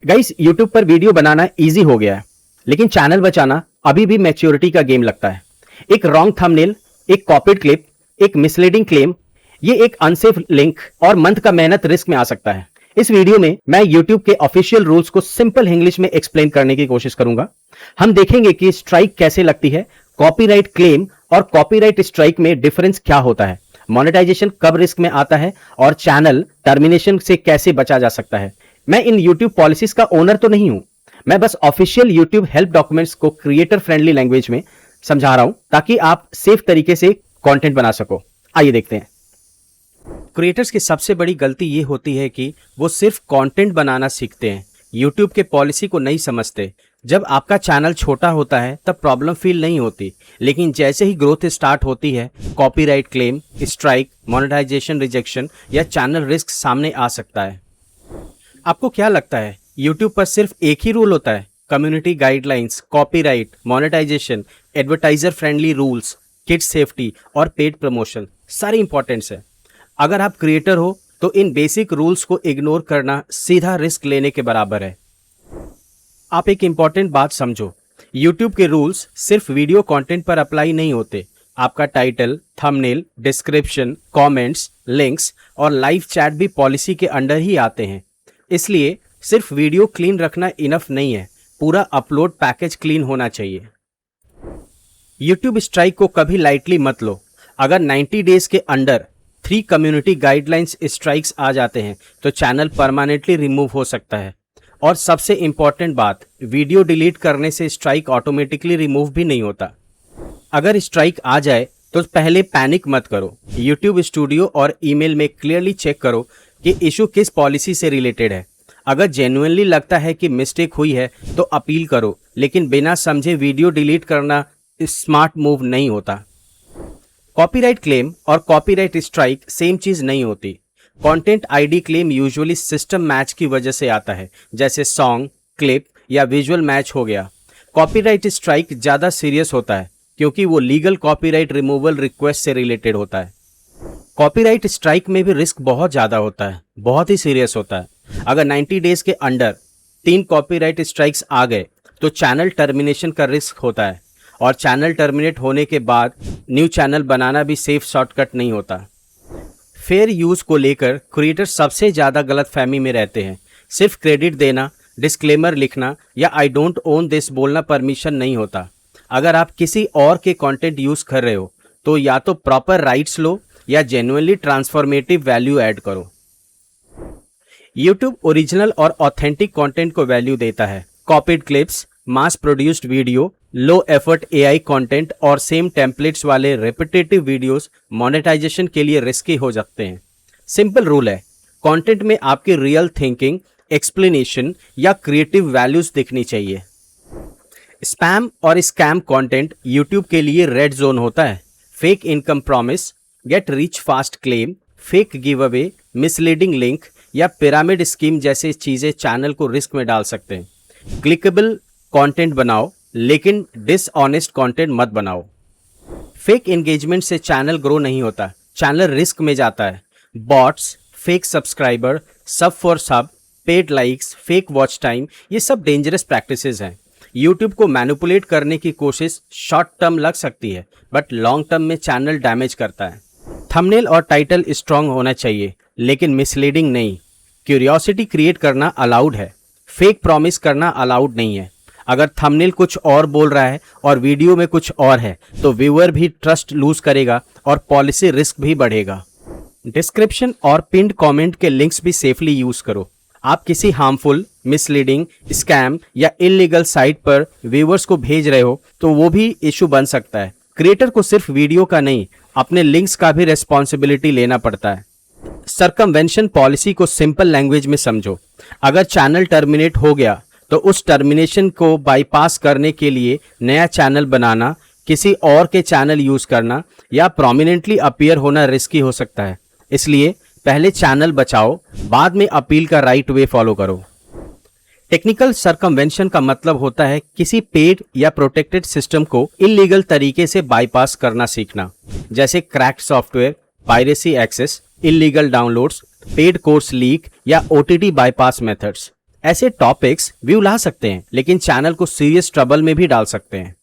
Guys, YouTube पर video बनाना easy हो गया है, लेकिन चैनल बचाना अभी भी मैच्योरिटी का गेम लगता है। एक रॉन्ग थंबनेल, एक कॉपीड क्लिप, एक मिसलीडिंग क्लेम, ये एक अनसेफ लिंक और मंथ का मेहनत रिस्क में आ सकता है। इस वीडियो में मैं यूट्यूब के ऑफिशियल रूल्स को सिंपल इंग्लिश में एक्सप्लेन करने की कोशिश करूंगा। हम देखेंगे कि स्ट्राइक कैसे लगती है, कॉपीराइट क्लेम और कॉपीराइट स्ट्राइक में डिफरेंस क्या होता है, मोनेटाइजेशन कब रिस्क में आता है और चैनल टर्मिनेशन से कैसे बचा जा सकता है। मैं इन YouTube पॉलिसीज का ओनर तो नहीं हूं, मैं बस ऑफिशियल YouTube हेल्प डॉक्यूमेंट्स को क्रिएटर फ्रेंडली लैंग्वेज में समझा रहा हूं ताकि आप सेफ तरीके से कंटेंट बना सको। आइए देखते हैं। क्रिएटर्स की सबसे बड़ी गलती ये होती है कि वो सिर्फ कंटेंट बनाना सीखते हैं, यूट्यूब के पॉलिसी को नहीं समझते। जब आपका चैनल छोटा होता है तब प्रॉब्लम फील नहीं होती, लेकिन जैसे ही ग्रोथ स्टार्ट होती है, copyright claim, strike, monetisation rejection या चैनल रिस्क सामने आ सकता है। आपको क्या लगता है यूट्यूब पर सिर्फ एक ही रूल होता है? Community guidelines, copyright, monetisation, advertiser friendly rules, kids safety और पेड प्रमोशन सारे इंपॉर्टेंट्स है। अगर आप क्रिएटर हो तो इन बेसिक रूल्स को इग्नोर करना सीधा रिस्क लेने के बराबर है। आप एक इंपॉर्टेंट बात समझो, यूट्यूब के रूल्स सिर्फ वीडियो कंटेंट पर अप्लाई नहीं होते। आपका title, thumbnail, description, comments, links और लाइव चैट भी पॉलिसी के अंडर ही आते हैं। इसलिए सिर्फ वीडियो क्लीन रखना इनफ नहीं है, पूरा अपलोड पैकेज क्लीन होना चाहिए। यूट्यूब स्ट्राइक को कभी लाइटली मत लो। अगर 90 डेज के अंडर 3 कम्युनिटी गाइडलाइंस स्ट्राइक्स आ जाते हैं तो चैनल परमानेंटली रिमूव हो सकता है। और सबसे इंपॉर्टेंट बात, वीडियो डिलीट करने से स्ट्राइक ऑटोमेटिकली रिमूव भी नहीं होता। अगर स्ट्राइक आ जाए तो पहले पैनिक मत करो। यूट्यूब स्टूडियो और ईमेल में क्लियरली चेक करो कि इशू किस पॉलिसी से रिलेटेड है। अगर जेन्युइनली लगता है कि मिस्टेक हुई है तो अपील करो, लेकिन बिना समझे वीडियो डिलीट करना स्मार्ट मूव नहीं होता। कॉपीराइट क्लेम और कॉपीराइट स्ट्राइक सेम चीज नहीं होती। Content ID claim usually system match की वजह से आता है, जैसे सॉन्ग, क्लिप या विजुअल मैच हो गया। कॉपीराइट स्ट्राइक ज्यादा सीरियस होता है क्योंकि वो लीगल कॉपीराइट रिमूवल रिक्वेस्ट से रिलेटेड होता है। कॉपीराइट स्ट्राइक में भी रिस्क बहुत ज्यादा होता है, बहुत ही सीरियस होता है। अगर 90 डेज के अंडर 3 कॉपीराइट स्ट्राइक्स आ गए तो चैनल टर्मिनेशन का रिस्क होता है, और चैनल टर्मिनेट होने के बाद न्यू चैनल बनाना भी सेफ शॉर्टकट नहीं होता। फेयर यूज को लेकर क्रिएटर सबसे ज्यादा गलतफहमी में रहते हैं। सिर्फ क्रेडिट देना, डिस्क्लेमर लिखना या आई डोंट ओन दिस बोलना परमिशन नहीं होता। अगर आप किसी और के कंटेंट यूज कर रहे हो तो या तो प्रॉपर राइट्स लो या जेन्युइनली ट्रांसफॉर्मेटिव वैल्यू ऐड करो। यूट्यूब ओरिजिनल और ऑथेंटिक कंटेंट को वैल्यू देता है। Copied clips, mass produced video, low effort AI content और सेम टेम्पलेट्स वाले रिपीटेटिव वीडियोस मोनेटाइजेशन के लिए रिस्की हो सकते हैं। सिंपल रूल है, कंटेंट में आपकी रियल थिंकिंग, एक्सप्लेनेशन या क्रिएटिव वैल्यूज दिखनी चाहिए। स्पैम और स्कैम कंटेंट यूट्यूब के लिए रेड जोन होता है। Fake income promise, get rich fast claim, fake give away, misleading link या पिरामिड स्कीम जैसे चीजें चैनल को रिस्क में डाल सकते हैं। क्लिकेबल कंटेंट बनाओ, लेकिन डिसऑनेस्ट कंटेंट मत बनाओ। फेक एंगेजमेंट से चैनल ग्रो नहीं होता, चैनल रिस्क में जाता है। बॉट्स, फेक सब्सक्राइबर, सब फॉर सब, paid likes, fake watch time, ये सब डेंजरस प्रैक्टिसेस हैं। यूट्यूब को मैनिपुलेट करने की कोशिश शॉर्ट टर्म लग सकती है, बट लॉन्ग टर्म में चैनल डैमेज करता है। थंबनेल और टाइटल स्ट्रांग होना चाहिए, लेकिन मिसलीडिंग नहीं। क्यूरियोसिटी क्रिएट करना अलाउड है, फेक प्रॉमिस करना अलाउड नहीं है। अगर थंबनेल कुछ और बोल रहा है और वीडियो में कुछ और है तो व्यूअर भी ट्रस्ट लूज करेगा और पॉलिसी रिस्क भी बढ़ेगा। डिस्क्रिप्शन और पिन्ड कमेंट के लिंक्स भी सेफली यूज करो। आप किसी हार्मफुल, मिसलीडिंग, स्कैम या इलीगल साइट पर व्यूअर्स को भेज रहे हो तो वो भी इशू बन सकता है। क्रिएटर को सिर्फ वीडियो का नहीं, अपने लिंक्स का भी रेस्पॉन्सिबिलिटी लेना पड़ता है। सर्कमवेंशन पॉलिसी को सिंपल लैंग्वेज में समझो। अगर चैनल टर्मिनेट हो गया तो उस टर्मिनेशन को बाईपास करने के लिए नया चैनल बनाना, किसी और के चैनल यूज करना या प्रोमिनेंटली अपीयर होना रिस्की हो सकता है। इसलिए पहले चैनल बचाओ, बाद में अपील का राइट वे फॉलो करो। टेक्निकल सर्कमवेंशन का मतलब होता है किसी पेड या प्रोटेक्टेड सिस्टम को इलीगल तरीके से बाईपास करना सीखना, जैसे cracked software, piracy access, illegal downloads, paid course leak या ओटीटी बाईपास मेथड्स। ऐसे टॉपिक्स व्यू ला सकते हैं लेकिन चैनल को सीरियस ट्रबल में भी डाल सकते हैं।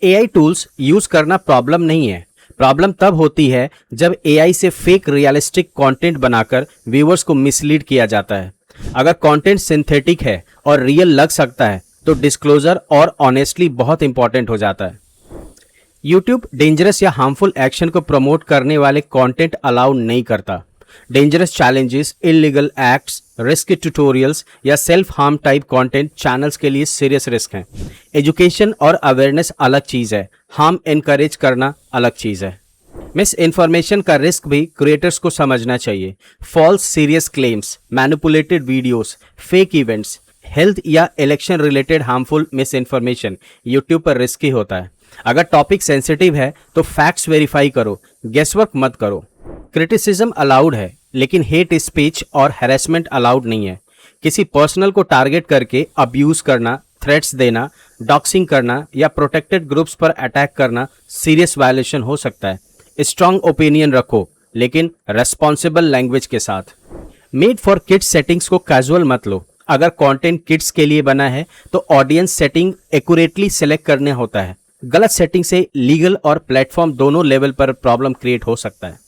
एआई टूल्स यूज करना प्रॉब्लम नहीं है, प्रॉब्लम तब होती है जब एआई से फेक रियलिस्टिक कंटेंट बनाकर व्यूअर्स को मिसलीड किया जाता है। अगर कंटेंट सिंथेटिक है और रियल लग सकता है तो डिस्क्लोजर और ऑनेस्टली बहुत इंपॉर्टेंट हो जाता है। यूट्यूब डेंजरस या हार्मफुल एक्शन को प्रमोट करने वाले कंटेंट अलाउ नहीं करता। Dangerous challenges, illegal acts, risky tutorials या self harm type content channels के लिए सीरियस रिस्क हैं। एजुकेशन और अवेयरनेस अलग चीज है, हार्म एनकरेज करना अलग चीज है। मिस इन्फॉर्मेशन का रिस्क भी क्रिएटर्स को समझना चाहिए। False serious claims, manipulated videos, fake events, health या election related harmful misinformation YouTube पर रिस्की होता है। अगर टॉपिक सेंसिटिव है तो फैक्ट्स वेरीफाई करो, गेसवर्क मत करो। क्रिटिसिज्म अलाउड है लेकिन हेट स्पीच और हैरेसमेंट अलाउड नहीं है। किसी पर्सनल को टारगेट करके अब्यूज करना, थ्रेट्स देना, डॉक्सिंग करना या प्रोटेक्टेड ग्रुप्स पर अटैक करना सीरियस वायलेशन हो सकता है। स्ट्रॉन्ग ओपिनियन रखो लेकिन रेस्पॉन्सिबल लैंग्वेज के साथ। मेड फॉर किड्स सेटिंग्स को कैजुअल मत लो। अगर कंटेंट किड्स के लिए बना है तो ऑडियंस सेटिंग एक्यूरेटली सेलेक्ट करना होता है। गलत सेटिंग से लीगल और प्लेटफॉर्म दोनों लेवल पर प्रॉब्लम क्रिएट हो सकता है।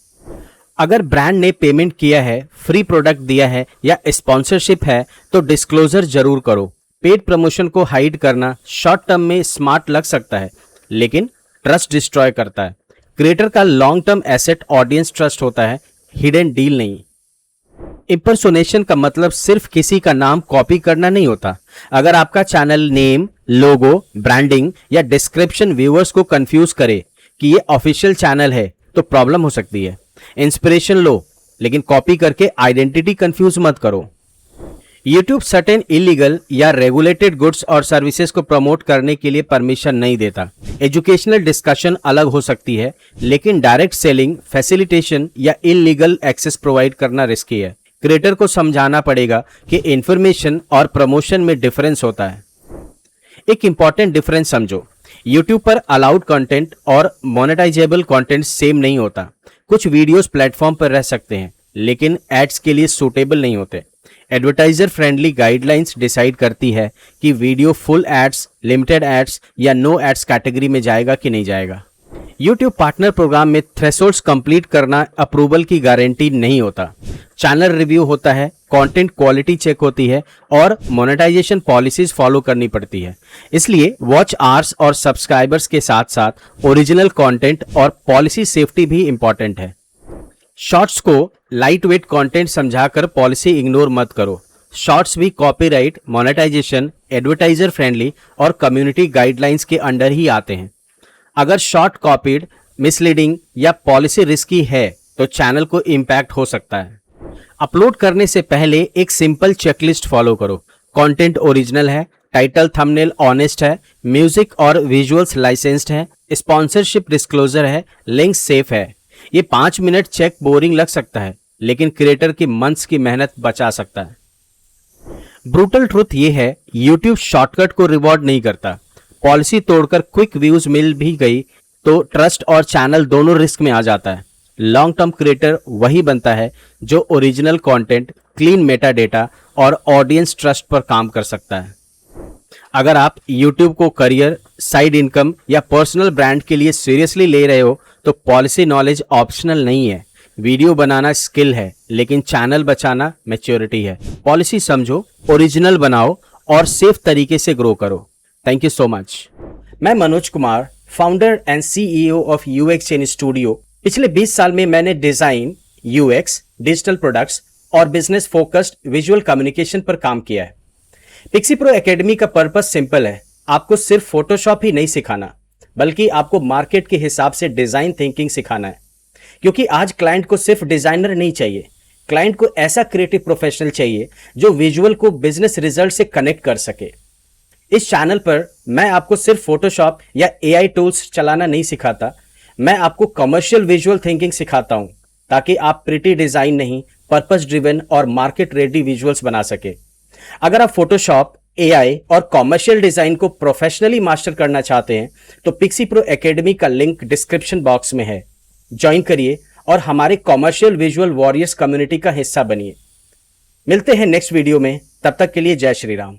अगर ब्रांड ने पेमेंट किया है, फ्री प्रोडक्ट दिया है या स्पॉन्सरशिप है तो डिस्क्लोजर जरूर करो। पेड प्रमोशन को हाइड करना शॉर्ट टर्म में स्मार्ट लग सकता है लेकिन ट्रस्ट डिस्ट्रॉय करता है। क्रिएटर का long term asset audience trust होता है, हिडन डील नहीं। इंपर्सोनेशन का मतलब सिर्फ किसी का नाम कॉपी करना नहीं होता। अगर आपका चैनल नेम, लोगो, ब्रांडिंग या डिस्क्रिप्शन व्यूअर्स को कंफ्यूज करे कि ये ऑफिशियल चैनल है तो प्रॉब्लम हो सकती है। इंस्पिरेशन लो लेकिन कॉपी करके आइडेंटिटी कंफ्यूज मत करो। YouTube सर्टेन इलीगल या रेगुलेटेड गुड्स और सर्विसेज को प्रमोट करने के लिए परमिशन नहीं देता। एजुकेशनल डिस्कशन अलग हो सकती है लेकिन डायरेक्ट सेलिंग, फैसिलिटेशन या इलीगल एक्सेस प्रोवाइड करना रिस्की है। क्रिएटर को समझाना पड़ेगा कि इंफॉर्मेशन और प्रमोशन में डिफरेंस होता है। एक इंपॉर्टेंट डिफरेंस समझो, YouTube पर अलाउड कंटेंट और मोनेटाइजेबल कंटेंट सेम नहीं होता। कुछ वीडियोस प्लेटफॉर्म पर रह सकते हैं लेकिन एड्स के लिए सूटेबल नहीं होते। एडवर्टाइजर फ्रेंडली गाइडलाइंस डिसाइड करती है कि video full ads, limited ads या नो एड्स कैटेगरी में जाएगा कि नहीं जाएगा। YouTube पार्टनर प्रोग्राम में थ्रेशोल्ड्स कंप्लीट करना अप्रूवल की गारंटी नहीं होता। चैनल रिव्यू होता है, कंटेंट क्वालिटी चेक होती है और मोनेटाइजेशन पॉलिसीज फॉलो करनी पड़ती है। इसलिए वॉच आवर्स और सब्सक्राइबर्स के साथ साथ ओरिजिनल कंटेंट और पॉलिसी सेफ्टी भी इंपॉर्टेंट है। शॉर्ट्स को लाइट वेट कंटेंट समझाकर पॉलिसी इग्नोर मत करो। शॉर्ट्स भी कॉपीराइट, मोनेटाइजेशन, एडवर्टाइजर फ्रेंडली और कम्युनिटी गाइडलाइंस के अंडर ही आते हैं। अगर शॉर्ट कॉपीड, मिसलीडिंग या पॉलिसी रिस्की है तो चैनल को इम्पैक्ट हो सकता है। अपलोड करने से पहले एक सिंपल चेकलिस्ट फॉलो करो। कंटेंट ओरिजिनल है, टाइटल थंबनेल ऑनेस्ट है, म्यूजिक और विजुअल्स लाइसेंस्ड है, स्पॉन्सरशिप डिस्क्लोजर है, लिंक सेफ है। ये 5 मिनट चेक बोरिंग लग सकता है लेकिन क्रिएटर की मंथ्स की मेहनत बचा सकता है। ब्रूटल ट्रुथ ये है, YouTube शॉर्टकट को रिवॉर्ड नहीं करता। पॉलिसी तोड़कर क्विक व्यूज मिल भी गई तो ट्रस्ट और चैनल दोनों रिस्क में आ जाता है। लॉन्ग टर्म क्रिएटर वही बनता है जो original content, clean Meta data और ऑडियंस ट्रस्ट पर काम कर सकता है। अगर आप YouTube को करियर, साइड इनकम या पर्सनल ब्रांड के लिए सीरियसली ले रहे हो तो पॉलिसी नॉलेज ऑप्शनल नहीं है। वीडियो बनाना स्किल है लेकिन चैनल बचाना मैच्योरिटी है। पॉलिसी समझो, ओरिजिनल बनाओ और सेफ तरीके से ग्रो करो। Thank you so much. मैं Manoj Kumar, founder and CEO of UX Chain studio. पिछले 20 साल में मैंने डिजाइन, UX, डिजिटल प्रोडक्ट्स और बिजनेस फोकस्ड विजुअल कम्युनिकेशन पर काम किया है। पिक्सी प्रो एकेडमी का पर्पस सिंपल है, आपको सिर्फ फोटोशॉप ही नहीं सिखाना बल्कि आपको मार्केट के हिसाब से डिजाइन थिंकिंग सिखाना है। क्योंकि आज क्लाइंट को सिर्फ डिजाइनर नहीं चाहिए, क्लाइंट को ऐसा क्रिएटिव प्रोफेशनल चाहिए जो विजुअल को बिजनेस रिजल्ट से कनेक्ट कर सके। इस चैनल पर मैं आपको सिर्फ फोटोशॉप या AI टूल्स चलाना नहीं सिखाता, मैं आपको कमर्शियल विजुअल थिंकिंग सिखाता हूं ताकि आप प्रिटी डिजाइन नहीं, पर्पस ड्रिवन और मार्केट रेडी विजुअल्स बना सके। अगर आप फोटोशॉप, AI और कॉमर्शियल डिजाइन को प्रोफेशनली मास्टर करना चाहते हैं तो पिक्सी प्रो एकेडमी का लिंक डिस्क्रिप्शन बॉक्स में है। ज्वाइन करिए और हमारे कॉमर्शियल विजुअल वॉरियर्स कम्युनिटी का हिस्सा बनिए। मिलते हैं नेक्स्ट वीडियो में, तब तक के लिए जय श्री राम।